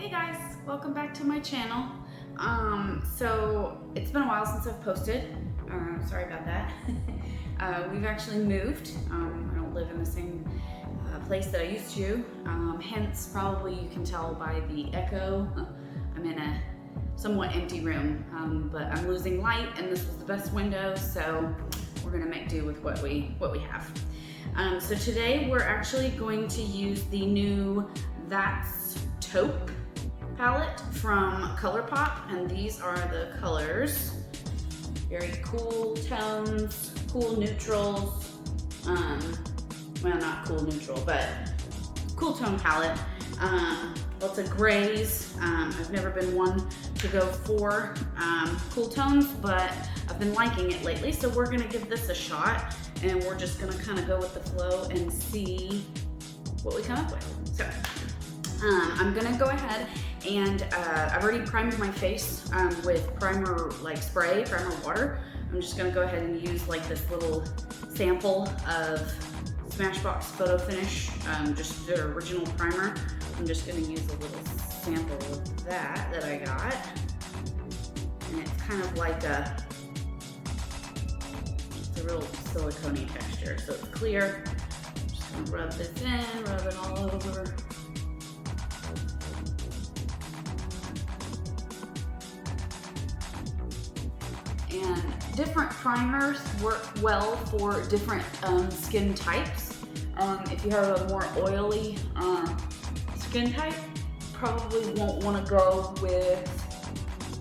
Hey guys, welcome back to my channel. So it's been a while since I've posted. Sorry about that. We've actually moved. I don't live in the same place that I used to. Hence, probably you can tell by the echo. I'm in a somewhat empty room, but I'm losing light, and this was the best window, so we're gonna make do with what we have. So today we're actually going to use the new That's Taupe palette from Colourpop, and these are the colors. Very cool tones, cool neutrals. Well, not cool neutral, but cool tone palette. Lots of grays. I've never been one to go for cool tones, but I've been liking it lately, so we're gonna give this a shot, and we're just gonna kind of go with the flow and see what we come up with. So I'm gonna go ahead and I've already primed my face with primer spray, primer water. I'm just gonna go ahead and use like this little sample of Smashbox Photo Finish, just the original primer. I'm just gonna use a little sample of that I got. And it's kind of like just a real silicone-y texture. So it's clear. Just gonna rub this in, rub it all over. And different primers work well for different skin types. If you have a more oily skin type, you probably won't want to go with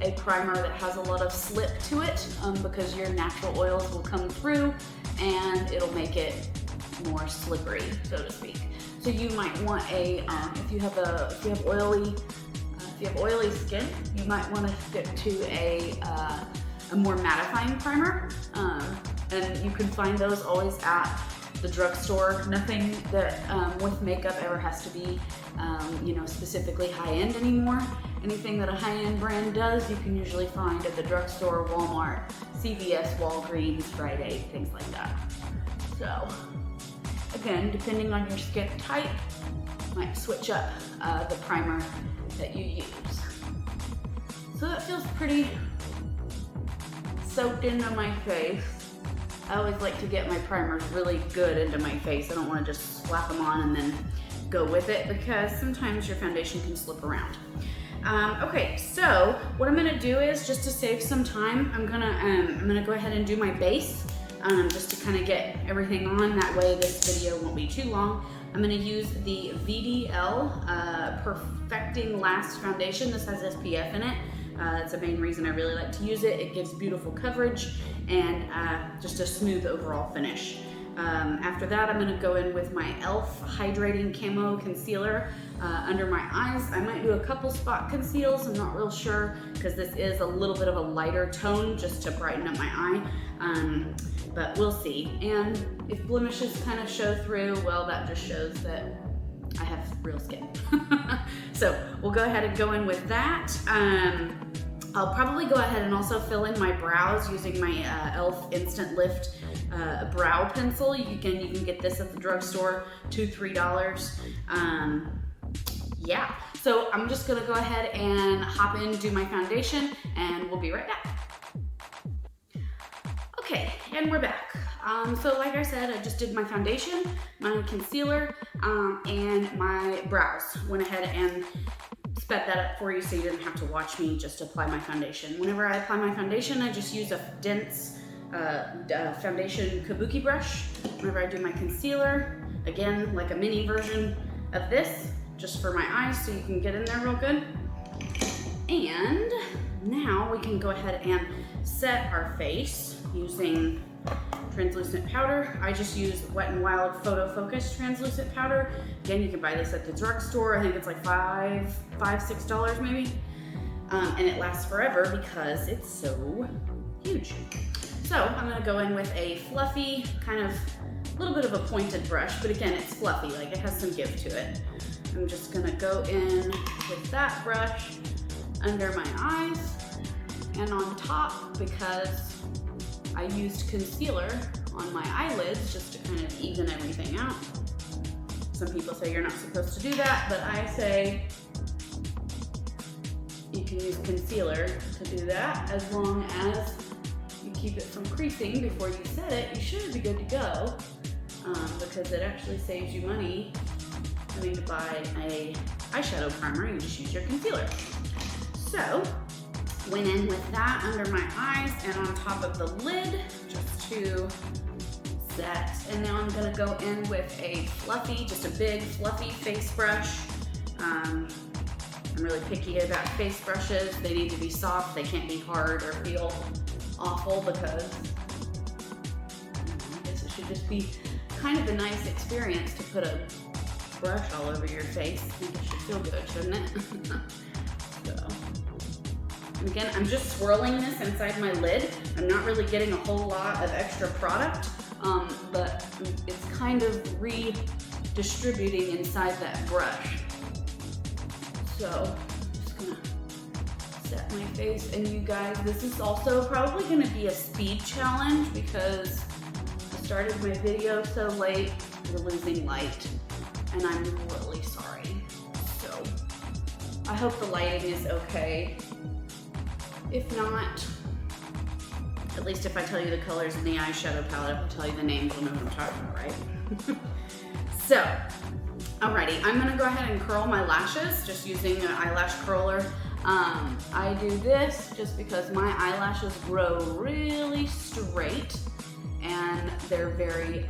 a primer that has a lot of slip to it, because your natural oils will come through and it'll make it more slippery, so to speak. So you might want a if you have oily skin, you might want to stick to a more mattifying primer, and you can find those always at the drugstore. Nothing that with makeup ever has to be specifically high-end anymore. Anything that a high-end brand does, you can usually find at the drugstore, Walmart, CVS, Walgreens, Rite Aid, things like that. So again, depending on your skin type, you might switch up the primer that you use. So that feels pretty soaked into my face. I always like to get my primers really good into my face. I don't want to just slap them on and then go with it, because sometimes your foundation can slip around. Okay, so what I'm gonna do is, just to save some time, I'm gonna go ahead and do my base, just to kind of get everything on. That way this video won't be too long. I'm gonna use the VDL Perfecting Last Foundation. This has SPF in it. That's the main reason I really like to use it. It gives beautiful coverage and just a smooth overall finish. After that, I'm gonna go in with my E.L.F. Hydrating Camo Concealer under my eyes. I might do a couple spot conceals, I'm not real sure, because this is a little bit of a lighter tone just to brighten up my eye, but we'll see. And if blemishes kind of show through, well, that just shows that I have real skin. So we'll go ahead and go in with that. I'll probably go ahead and also fill in my brows using my E.L.F. Instant Lift brow pencil. You can get this at the drugstore, $2–3. Yeah, so I'm just gonna go ahead and hop in, do my foundation, and we'll be right back. Okay, and we're back. So like I said, I just did my foundation, my concealer, and my brows. Went ahead and sped that up for you so you didn't have to watch me just apply my foundation. Whenever I apply my foundation, I just use a dense foundation kabuki brush. Whenever I do my concealer, again, like a mini version of this, just for my eyes so you can get in there real good. And now we can go ahead and set our face using translucent powder. I just use Wet n Wild Photo Focus translucent powder. Again, you can buy this at the drugstore. I think it's like $6 maybe. And it lasts forever because it's so huge. So I'm gonna go in with a fluffy, kind of a little bit of a pointed brush, but again, it's fluffy, like it has some give to it. I'm just gonna go in with that brush under my eyes and on top, because I used concealer on my eyelids just to kind of even everything out. Some people say you're not supposed to do that, but I say can use concealer to do that. As long as you keep it from creasing before you set it, you should be good to go, because it actually saves you money having to buy a eyeshadow primer. You just use your concealer. So, went in with that under my eyes and on top of the lid just to set. And now I'm gonna go in with a fluffy, just a big fluffy face brush. I'm really picky about face brushes. They need to be soft. They can't be hard or feel awful, because I guess it should just be kind of a nice experience to put a brush all over your face. I think it should feel good, shouldn't it? So, and again, I'm just swirling this inside my lid. I'm not really getting a whole lot of extra product, but it's kind of redistributing inside that brush. So, I'm just gonna set my face. And you guys, this is also probably gonna be a speed challenge because I started my video so late, we're losing light, and I'm really sorry. So, I hope the lighting is okay. If not, at least if I tell you the colors in the eyeshadow palette, if I tell you the names, you'll know what I'm talking about, right? So, alrighty, I'm gonna go ahead and curl my lashes, just using an eyelash curler. I do this just because my eyelashes grow really straight and they're very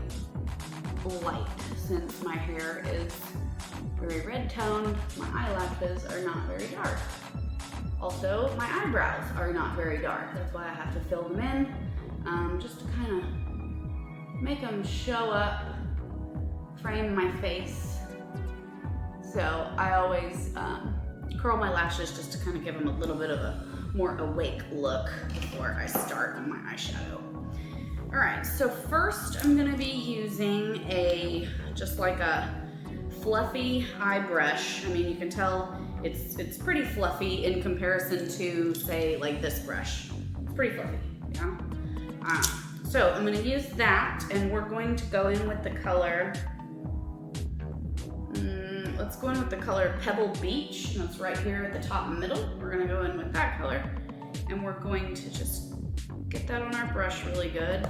light. Since my hair is very red toned, my eyelashes are not very dark. Also, my eyebrows are not very dark. That's why I have to fill them in, just to kind of make them show up, frame my face. So I always curl my lashes just to kind of give them a little bit of a more awake look before I start on my eyeshadow. All right, so first I'm gonna be using just like a fluffy eye brush. I mean, you can tell it's pretty fluffy in comparison to, say, like this brush. It's pretty fluffy, yeah? So I'm gonna use that, and we're going to go in with the color, let's go in with the color Pebble Beach. That's right here at the top middle. We're gonna go in with that color, and we're going to just get that on our brush really good.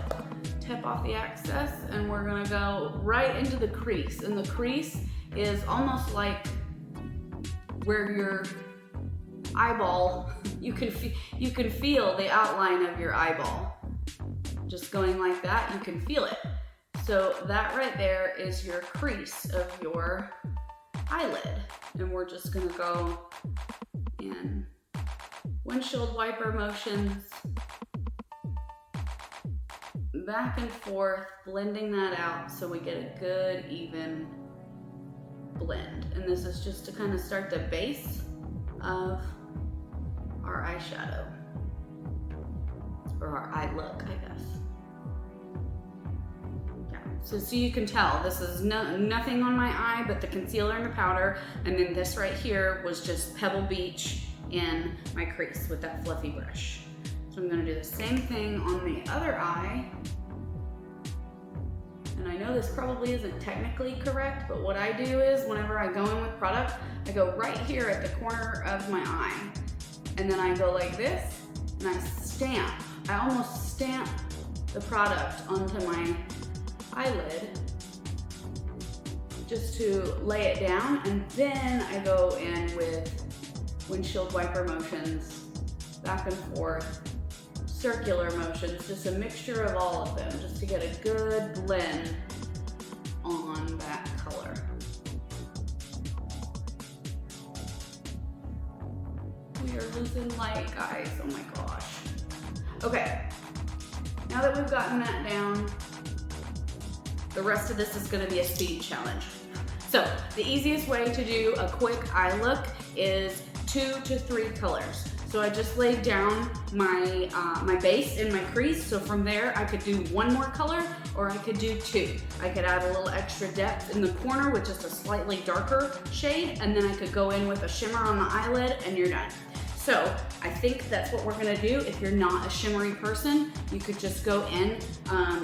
Tap off the excess, and we're gonna go right into the crease. And the crease is almost like where your eyeball, you can feel the outline of your eyeball. Just going like that, you can feel it. So that right there is your crease of your eyelid. And we're just gonna go in windshield wiper motions, back and forth, blending that out so we get a good, even blend. And this is just to kind of start the base of our eyeshadow, or our eye look, I guess. Yeah. So you can tell this is nothing on my eye but the concealer and the powder, and then this right here was just Pebble Beach in my crease with that fluffy brush. So I'm gonna do the same thing on the other eye. And I know this probably isn't technically correct, but what I do is whenever I go in with product, I go right here at the corner of my eye. And then I go like this, and I stamp. I almost stamp the product onto my eyelid just to lay it down. And then I go in with windshield wiper motions, back and forth, circular motions, just a mixture of all of them, just to get a good blend on that color. We are losing light, guys, oh my gosh. Okay, now that we've gotten that down, the rest of this is gonna be a speed challenge. So the easiest way to do a quick eye look is 2 to 3 colors. So I just laid down my my base in my crease. So from there, I could do 1 more color, or I could do 2. I could add a little extra depth in the corner with just a slightly darker shade, and then I could go in with a shimmer on the eyelid, and you're done. So I think that's what we're gonna do. If you're not a shimmery person, you could just go in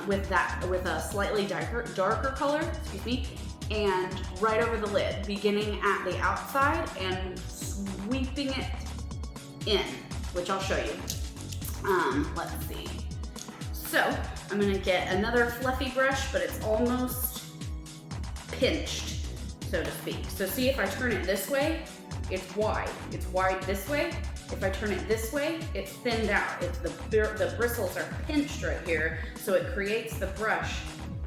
with a slightly darker color, excuse me, and right over the lid, beginning at the outside and sweeping it in, which I'll show you. Let's see. So I'm gonna get another fluffy brush, but it's almost pinched, so to speak. So see, if I turn it this way, it's wide. It's wide this way. If I turn it this way, it's thinned out. It's the bristles are pinched right here, so it creates the brush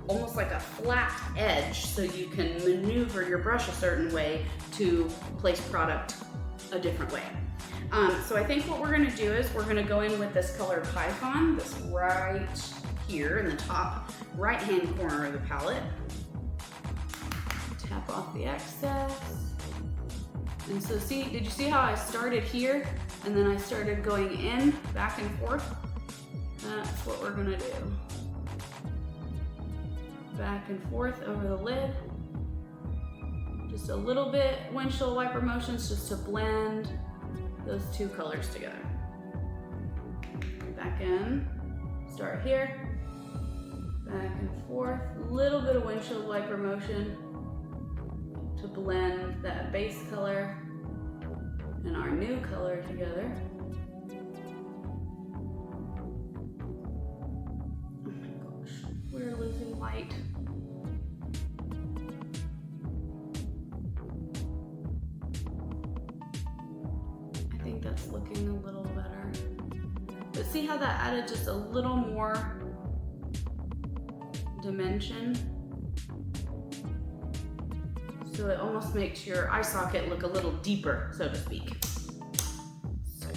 almost like a flat edge, so you can maneuver your brush a certain way to place product a different way. So I think what we're gonna do is we're gonna go in with this color Python, this right here in the top right-hand corner of the palette. Tap off the excess. And so see, did you see how I started here and then I started going in, back and forth? That's what we're gonna do. Back and forth over the lid. Just a little bit windshield wiper motions just to blend those two colors together. Back in, start here, back and forth, a little bit of windshield wiper motion to blend that base color and our new color together. Oh my gosh, we're losing light. I think that's looking a little better. But see how that added just a little more dimension? So it almost makes your eye socket look a little deeper, so to speak. So,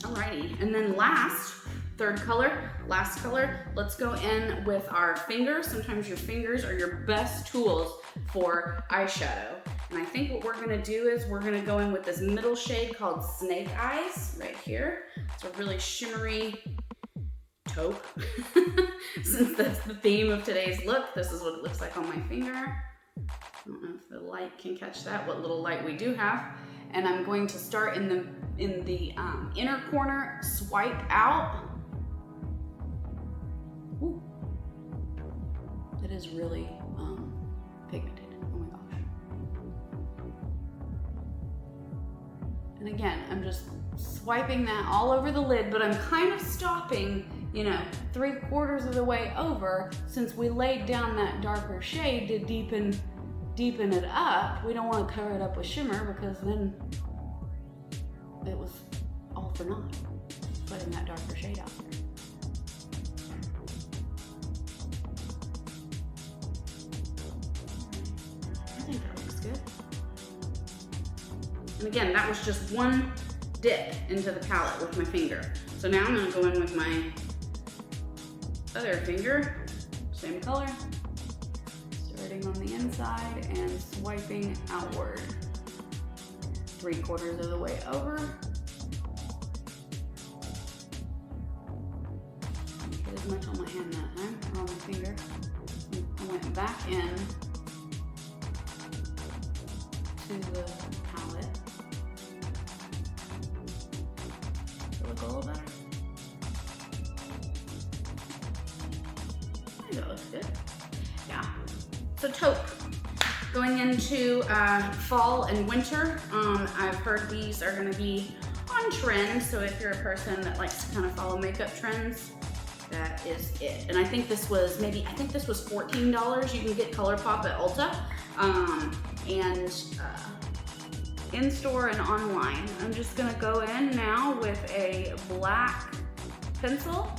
alrighty, and then last, third color, last color, let's go in with our fingers. Sometimes your fingers are your best tools for eyeshadow. And I think what we're gonna do is we're gonna go in with this middle shade called Snake Eyes right here. It's a really shimmery taupe. Since that's the theme of today's look, this is what it looks like on my finger. I don't know if the light can catch that, what little light we do have. And I'm going to start in the inner corner, swipe out. Ooh. It is really pigmented. Oh my gosh. And again, I'm just swiping that all over the lid, but I'm kind of stopping, you know, 3/4 of the way over, since we laid down that darker shade to deepen it up. We don't want to cover it up with shimmer, because then it was all for naught, putting that darker shade out there. I think that looks good. And again, that was just one dip into the palette with my finger. So now I'm going to go in with my other finger, same color, starting on the inside and swiping outward. 3/4 of the way over. Didn't get as much on my hand that time, or on my finger. I went back in to the palette. Does it look a little better? I think that looks good. Yeah. So taupe. Going into fall and winter, I've heard these are gonna be on trend, so if you're a person that likes to kind of follow makeup trends, that is it. And I think this was $14. You can get Colourpop at Ulta, and in store and online. I'm just gonna go in now with a black pencil,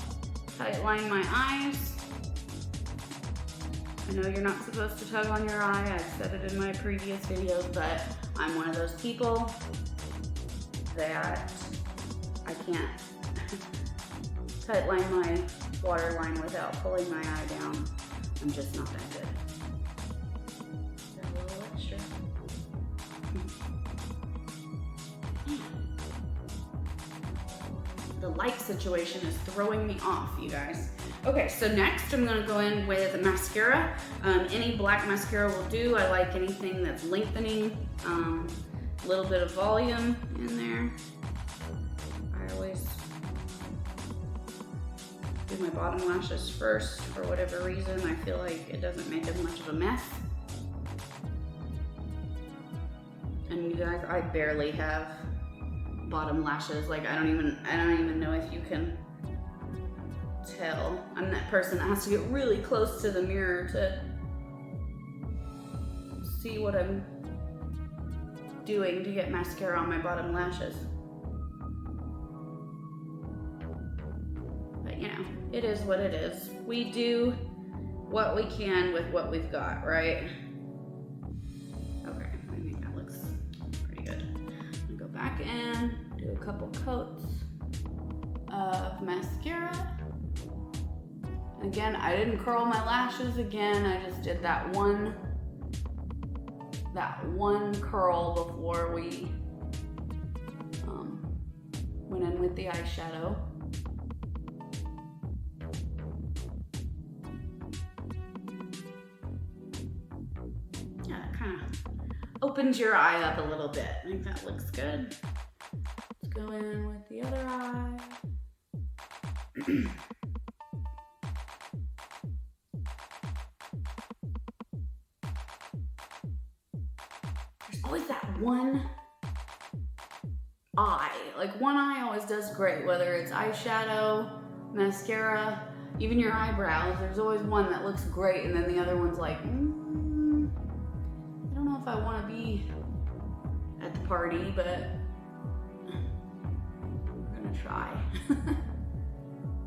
tight line my eyes. I know you're not supposed to tug on your eye. I've said it in my previous videos, but I'm one of those people that I can't tight line my waterline without pulling my eye down. I'm just not that good. Got a little extra. The light situation is throwing me off, you guys. Okay, so next I'm gonna go in with mascara. Any black mascara will do. I like anything that's lengthening, a little bit of volume in there. I always do my bottom lashes first for whatever reason. I feel like it doesn't make as much of a mess. And you guys, I barely have bottom lashes. Like I don't even know if you can tell. I'm that person that has to get really close to the mirror to see what I'm doing to get mascara on my bottom lashes. But you know, it is what it is. We do what we can with what we've got, right? Okay, I think that looks pretty good. I'm gonna go back in, do a couple coats of mascara. Again, I didn't curl my lashes again. I just did that one curl before we went in with the eyeshadow. Yeah, that kind of opens your eye up a little bit. I think that looks good. Let's go in with the other eye. Always that one eye. Like one eye always does great, whether it's eyeshadow, mascara, even your eyebrows. There's always one that looks great and then the other one's like, I don't know if I want to be at the party, but we're gonna try.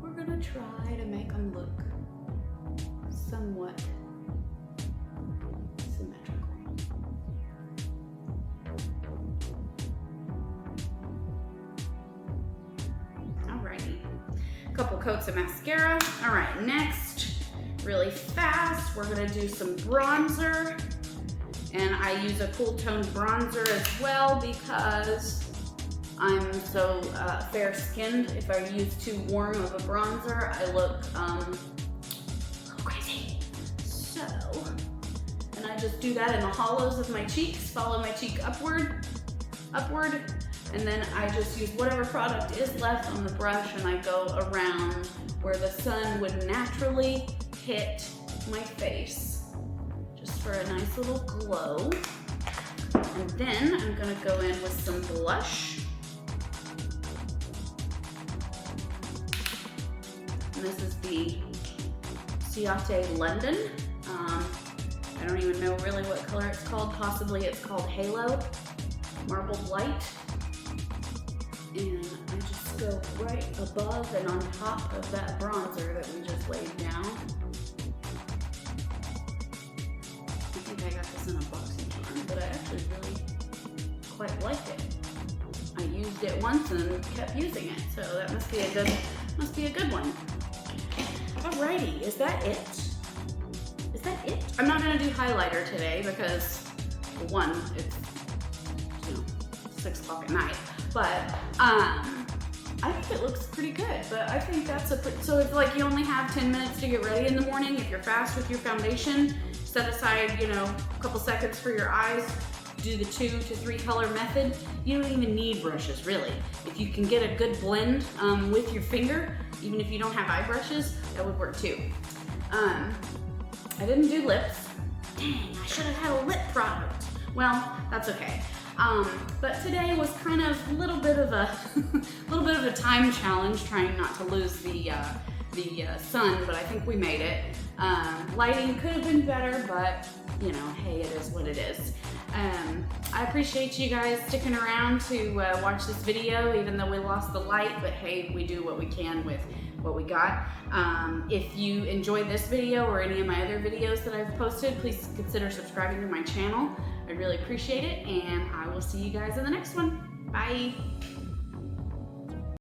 We're gonna try to make them look somewhat symmetrical. Couple coats of mascara. All right, next, really fast, we're gonna do some bronzer. And I use a cool toned bronzer as well because I'm so fair-skinned. If I use too warm of a bronzer, I look a little crazy. So, and I just do that in the hollows of my cheeks, follow my cheek upward, and then I just use whatever product is left on the brush and I go around where the sun would naturally hit my face, just for a nice little glow. And then I'm gonna go in with some blush. And this is the Ciate London. I don't even know really what color it's called. Possibly it's called Halo, Marbled Light. And I just go right above and on top of that bronzer that we just laid down. I think I got this in a boxing charm, but I actually really quite liked it. I used it once and kept using it, so that must be a good one. Alrighty, is that it? Is that it? I'm not gonna do highlighter today because, for one, it's 6 o'clock at night. But I think it looks pretty good. But I think that's so it's like you only have 10 minutes to get ready in the morning. If you're fast with your foundation, set aside, a couple seconds for your eyes. Do the 2 to 3 color method. You don't even need brushes, really. If you can get a good blend with your finger, even if you don't have eye brushes, that would work too. I didn't do lips. Dang, I should have had a lip product. Well, that's okay. But today was kind of a little bit of a time challenge, trying not to lose the sun, but I think we made it. Lighting could have been better, but hey, it is what it is. I appreciate you guys sticking around to watch this video, even though we lost the light, but hey, we do what we can with what we got. If you enjoyed this video or any of my other videos that I've posted, please consider subscribing to my channel. I really appreciate it, and I will see you guys in the next one. Bye.